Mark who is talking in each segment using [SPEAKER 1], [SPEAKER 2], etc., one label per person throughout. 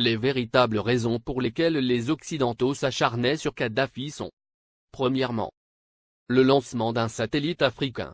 [SPEAKER 1] Les véritables raisons pour lesquelles les Occidentaux s'acharnaient sur Kadhafi sont: premièrement, le lancement d'un satellite africain.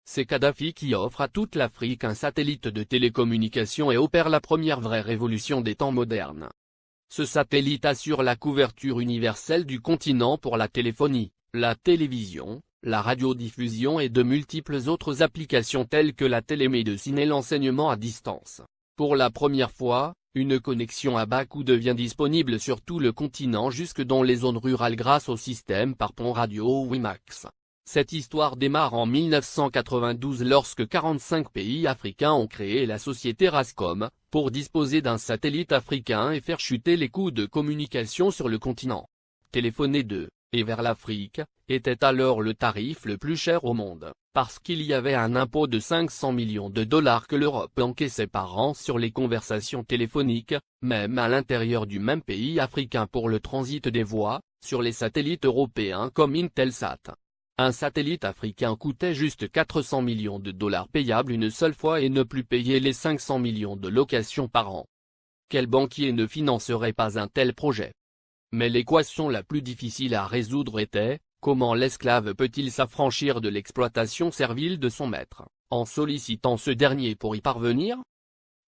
[SPEAKER 1] C'est Kadhafi qui offre à toute l'Afrique un satellite de télécommunication et opère la première vraie révolution des temps modernes. Ce satellite assure la couverture universelle du continent pour la téléphonie, la télévision, la radiodiffusion et de multiples autres applications telles que la télémédecine et l'enseignement à distance. Pour la première fois, une connexion à bas coût devient disponible sur tout le continent jusque dans les zones rurales grâce au système par pont radio WiMAX. Cette histoire démarre en 1992 lorsque 45 pays africains ont créé la société Rascom, pour disposer d'un satellite africain et faire chuter les coûts de communication sur le continent. Téléphoner de et vers l'Afrique était alors le tarif le plus cher au monde, parce qu'il y avait un impôt de 500 millions de dollars que l'Europe encaissait par an sur les conversations téléphoniques, même à l'intérieur du même pays africain pour le transit des voix, sur les satellites européens comme Intelsat. Un satellite africain coûtait juste 400 millions de dollars payables une seule fois et ne plus payer les 500 millions de locations par an. Quel banquier ne financerait pas un tel projet? Mais l'équation la plus difficile à résoudre était: comment l'esclave peut-il s'affranchir de l'exploitation servile de son maître, en sollicitant ce dernier pour y parvenir?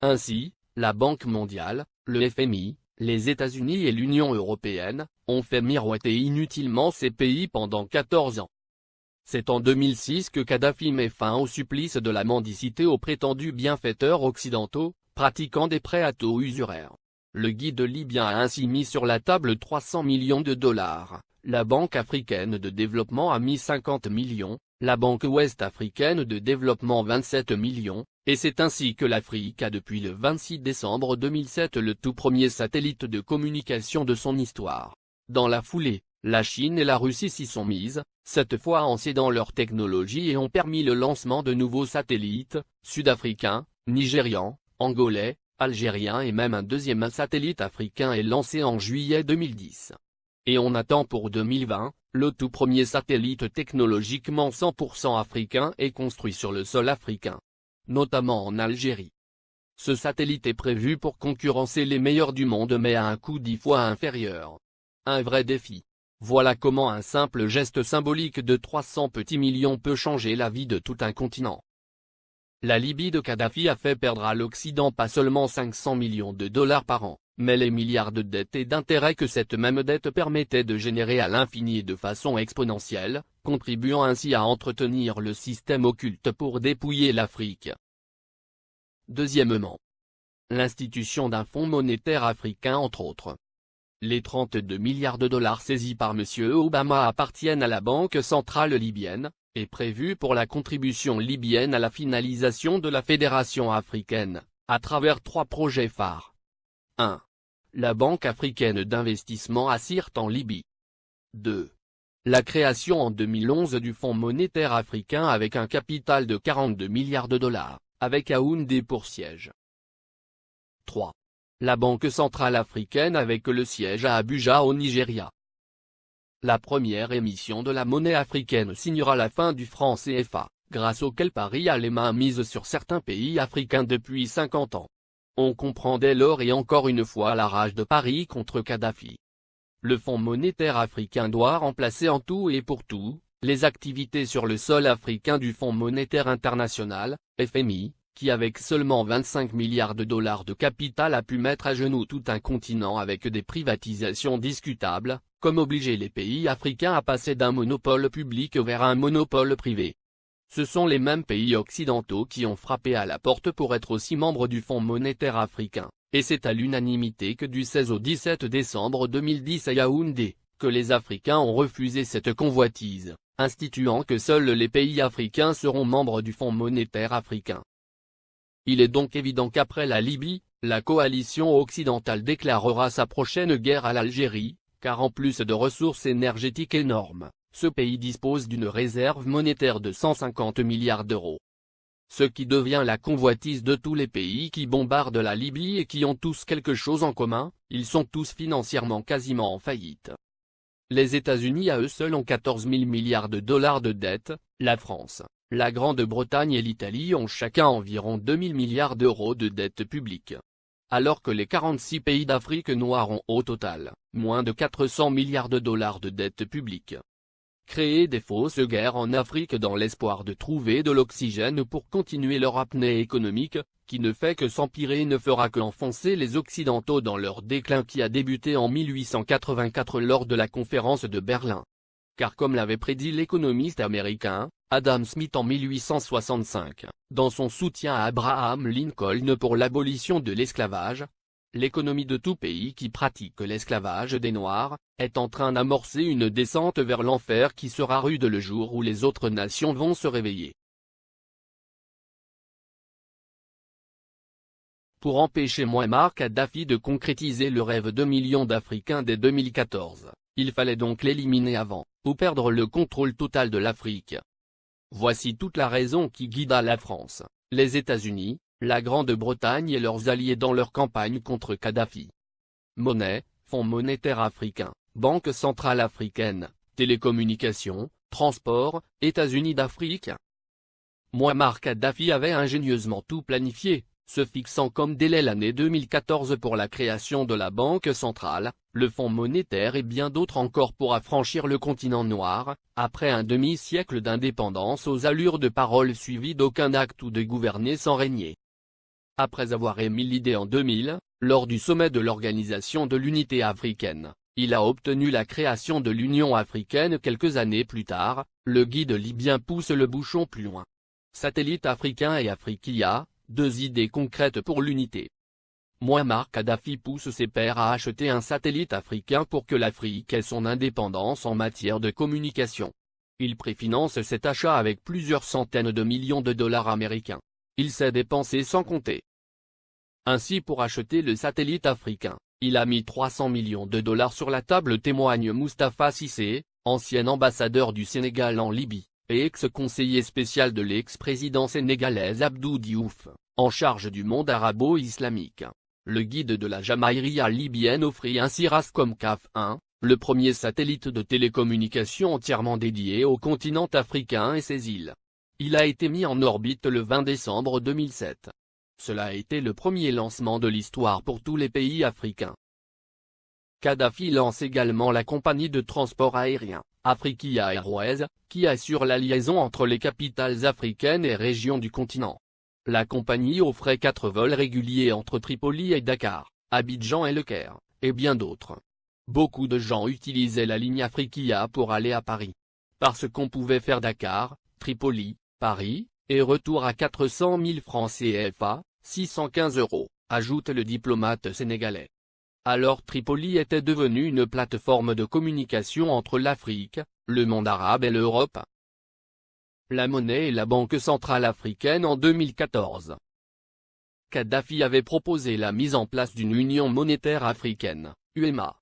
[SPEAKER 1] Ainsi, la Banque mondiale, le FMI, les États-Unis et l'Union européenne, ont fait miroiter inutilement ces pays pendant 14 ans. C'est en 2006 que Kadhafi met fin au supplice de la mendicité aux prétendus bienfaiteurs occidentaux, pratiquant des prêts à taux usuraires. Le guide libyen a ainsi mis sur la table 300 millions de dollars, la Banque africaine de développement a mis 50 millions, la Banque ouest-africaine de développement 27 millions, et c'est ainsi que l'Afrique a depuis le 26 décembre 2007 le tout premier satellite de communication de son histoire. Dans la foulée, la Chine et la Russie s'y sont mises, cette fois en cédant leur technologie et ont permis le lancement de nouveaux satellites, sud-africains, nigérians, angolais, algériens et même un deuxième satellite africain est lancé en juillet 2010. Et on attend pour 2020, le tout premier satellite technologiquement 100% africain est construit sur le sol africain, notamment en Algérie. Ce satellite est prévu pour concurrencer les meilleurs du monde mais à un coût 10 fois inférieur. Un vrai défi. Voilà comment un simple geste symbolique de 300 petits millions peut changer la vie de tout un continent. La Libye de Kadhafi a fait perdre à l'Occident pas seulement 500 millions de dollars par an, mais les milliards de dettes et d'intérêts que cette même dette permettait de générer à l'infini et de façon exponentielle, contribuant ainsi à entretenir le système occulte pour dépouiller l'Afrique. Deuxièmement, l'institution d'un fonds monétaire africain entre autres. Les 32 milliards de dollars saisis par M. Obama appartiennent à la Banque centrale libyenne, et prévus pour la contribution libyenne à la finalisation de la Fédération africaine, à travers 3 projets phares. 1. La Banque africaine d'investissement ASIRT en Libye. 2. La création en 2011 du Fonds monétaire africain avec un capital de 42 milliards de dollars, avec Yaoundé pour siège. 3. La Banque centrale africaine avec le siège à Abuja au Nigeria. La première émission de la monnaie africaine signera la fin du franc CFA, grâce auquel Paris a les mains mises sur certains pays africains depuis 50 ans. On comprend dès lors et encore une fois la rage de Paris contre Kadhafi. Le Fonds monétaire africain doit remplacer en tout et pour tout, les activités sur le sol africain du Fonds monétaire international, FMI, qui avec seulement 25 milliards de dollars de capital a pu mettre à genoux tout un continent avec des privatisations discutables, comme obliger les pays africains à passer d'un monopole public vers un monopole privé. Ce sont les mêmes pays occidentaux qui ont frappé à la porte pour être aussi membres du Fonds monétaire africain, et c'est à l'unanimité que du 16 au 17 décembre 2010 à Yaoundé, que les Africains ont refusé cette convoitise, instituant que seuls les pays africains seront membres du Fonds monétaire africain. Il est donc évident qu'après la Libye, la coalition occidentale déclarera sa prochaine guerre à l'Algérie, car en plus de ressources énergétiques énormes, ce pays dispose d'une réserve monétaire de 150 milliards d'euros. Ce qui devient la convoitise de tous les pays qui bombardent la Libye et qui ont tous quelque chose en commun, ils sont tous financièrement quasiment en faillite. Les États-Unis à eux seuls ont 14 000 milliards de dollars de dette, la France, la Grande-Bretagne et l'Italie ont chacun environ 2 000 milliards d'euros de dette publique. alors que les 46 pays d'Afrique noire ont au total, moins de 400 milliards de dollars de dette publique. Créer des fausses guerres en Afrique dans l'espoir de trouver de l'oxygène pour continuer leur apnée économique, qui ne fait que s'empirer, ne fera qu'enfoncer les Occidentaux dans leur déclin qui a débuté en 1884 lors de la conférence de Berlin. Car comme l'avait prédit l'économiste américain, Adam Smith en 1865, dans son soutien à Abraham Lincoln pour l'abolition de l'esclavage, l'économie de tout pays qui pratique l'esclavage des Noirs, est en train d'amorcer une descente vers l'enfer qui sera rude le jour où les autres nations vont se réveiller. Pour empêcher Mouammar Kadhafi de concrétiser le rêve de millions d'Africains dès 2014, il fallait donc l'éliminer avant, ou perdre le contrôle total de l'Afrique. Voici toute la raison qui guida la France, les États-Unis, la Grande-Bretagne et leurs alliés dans leur campagne contre Kadhafi. Monnaie, Fonds monétaire africain, Banque centrale africaine, télécommunications, transport, États-Unis d'Afrique. Mouammar Kadhafi avait ingénieusement tout planifié, se fixant comme délai l'année 2014 pour la création de la Banque centrale, le Fonds monétaire et bien d'autres encore pour affranchir le continent noir, après un demi-siècle d'indépendance aux allures de parole suivies d'aucun acte ou de gouverner sans régner. Après avoir émis l'idée en 2000, lors du sommet de l'Organisation de l'Unité africaine, il a obtenu la création de l'Union africaine quelques années plus tard, le guide libyen pousse le bouchon plus loin. Satellite africain et Afriquia, deux idées concrètes pour l'unité. Mouammar Kadhafi pousse ses pairs à acheter un satellite africain pour que l'Afrique ait son indépendance en matière de communication. Il préfinance cet achat avec plusieurs centaines de millions de dollars américains. Il s'est dépensé sans compter. Ainsi pour acheter le satellite africain, il a mis 300 millions de dollars sur la table, témoigne Moustapha Cissé, ancien ambassadeur du Sénégal en Libye, et ex-conseiller spécial de l'ex-président sénégalais Abdou Diouf, en charge du monde arabo-islamique. Le guide de la Jamaïria libyenne offrit ainsi Rascom CAF 1, le premier satellite de télécommunication entièrement dédié au continent africain et ses îles. Il a été mis en orbite le 20 décembre 2007. Cela a été le premier lancement de l'histoire pour tous les pays africains. Kadhafi lance également la compagnie de transport aérien, Afriquia Airways, qui assure la liaison entre les capitales africaines et régions du continent. La compagnie offrait 4 vols réguliers entre Tripoli et Dakar, Abidjan et Le Caire, et bien d'autres. Beaucoup de gens utilisaient la ligne Afriquia pour aller à Paris. Parce qu'on pouvait faire Dakar, Tripoli, Paris, et retour à 400 000 francs CFA, 615 €, ajoute le diplomate sénégalais. Alors Tripoli était devenue une plateforme de communication entre l'Afrique, le monde arabe et l'Europe. La monnaie et la Banque centrale africaine en 2014. Kadhafi avait proposé la mise en place d'une union monétaire africaine, UEMA.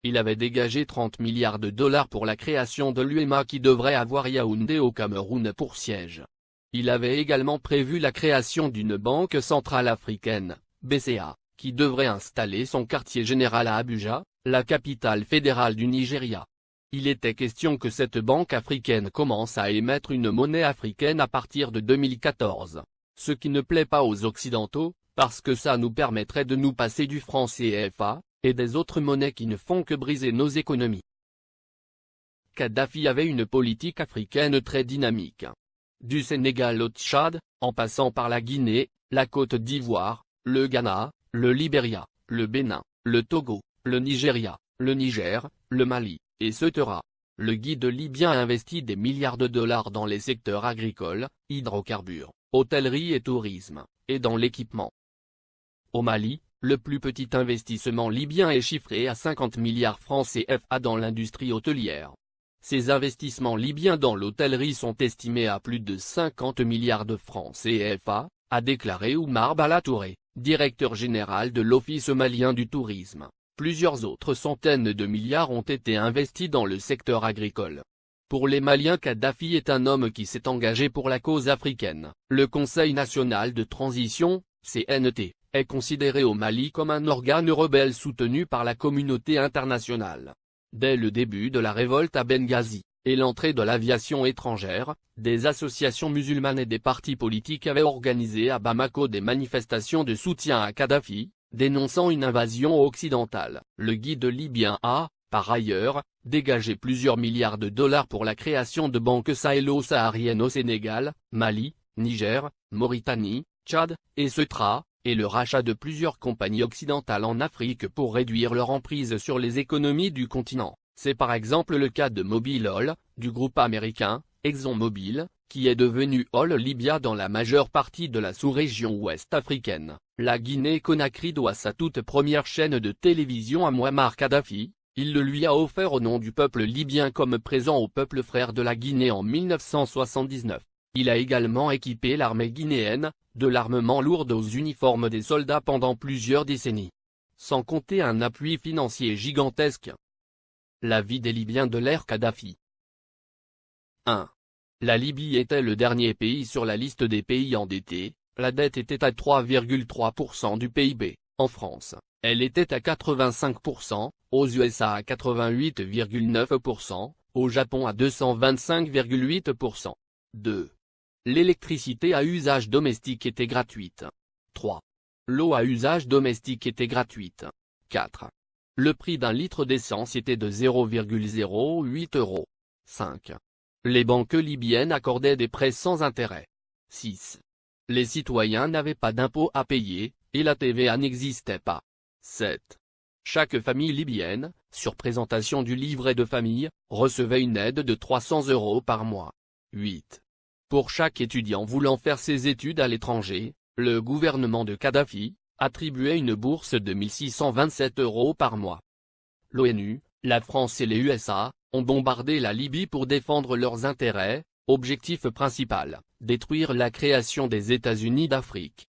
[SPEAKER 1] Il avait dégagé 30 milliards de dollars pour la création de l'UEMA qui devrait avoir Yaoundé au Cameroun pour siège. Il avait également prévu la création d'une Banque centrale africaine, BCA, qui devrait installer son quartier général à Abuja, la capitale fédérale du Nigeria. Il était question que cette banque africaine commence à émettre une monnaie africaine à partir de 2014, ce qui ne plaît pas aux Occidentaux, parce que ça nous permettrait de nous passer du franc CFA, et des autres monnaies qui ne font que briser nos économies. Kadhafi avait une politique africaine très dynamique. Du Sénégal au Tchad, en passant par la Guinée, la Côte d'Ivoire, le Ghana, le Libéria, le Bénin, le Togo, le Nigeria, le Niger, le Mali, etc. Le guide libyen a investi des milliards de dollars dans les secteurs agricoles, hydrocarbures, hôtellerie et tourisme, et dans l'équipement. Au Mali, le plus petit investissement libyen est chiffré à 50 milliards francs CFA dans l'industrie hôtelière. Ces investissements libyens dans l'hôtellerie sont estimés à plus de 50 milliards de francs CFA, a déclaré Oumar Bala Touré, directeur général de l'Office malien du tourisme. Plusieurs autres centaines de milliards ont été investis dans le secteur agricole. Pour les Maliens, Kadhafi est un homme qui s'est engagé pour la cause africaine. Le Conseil national de transition, CNT, est considéré au Mali comme un organe rebelle soutenu par la communauté internationale. Dès le début de la révolte à Benghazi, et l'entrée de l'aviation étrangère, des associations musulmanes et des partis politiques avaient organisé à Bamako des manifestations de soutien à Kadhafi, dénonçant une invasion occidentale. Le guide libyen a, par ailleurs, dégagé plusieurs milliards de dollars pour la création de banques sahélo-sahariennes au Sénégal, Mali, Niger, Mauritanie, Tchad, et Ceuta, et le rachat de plusieurs compagnies occidentales en Afrique pour réduire leur emprise sur les économies du continent. C'est par exemple le cas de Mobil Oil, du groupe américain, ExxonMobil, qui est devenu Oil Libya dans la majeure partie de la sous-région ouest africaine. La Guinée-Conakry doit sa toute première chaîne de télévision à Mouammar Kadhafi. Il le lui a offert au nom du peuple libyen comme présent au peuple frère de la Guinée en 1979. Il a également équipé l'armée guinéenne, de l'armement lourd aux uniformes des soldats pendant plusieurs décennies. Sans compter un appui financier gigantesque. La vie des Libyens de l'ère Kadhafi. 1. La Libye était le dernier pays sur la liste des pays endettés, la dette était à 3,3% du PIB, en France. Elle était à 85%, aux USA à 88,9%, au Japon à 225,8%. 2. L'électricité à usage domestique était gratuite. 3. L'eau à usage domestique était gratuite. 4. Le prix d'un litre d'essence était de 0,08 €. 5. Les banques libyennes accordaient des prêts sans intérêt. 6. Les citoyens n'avaient pas d'impôts à payer, et la TVA n'existait pas. 7. Chaque famille libyenne, sur présentation du livret de famille, recevait une aide de 300 € par mois. 8. Pour chaque étudiant voulant faire ses études à l'étranger, le gouvernement de Kadhafi attribuait une bourse de 1627 € par mois. L'ONU, la France et les USA ont bombardé la Libye pour défendre leurs intérêts, objectif principal, détruire la création des États-Unis d'Afrique.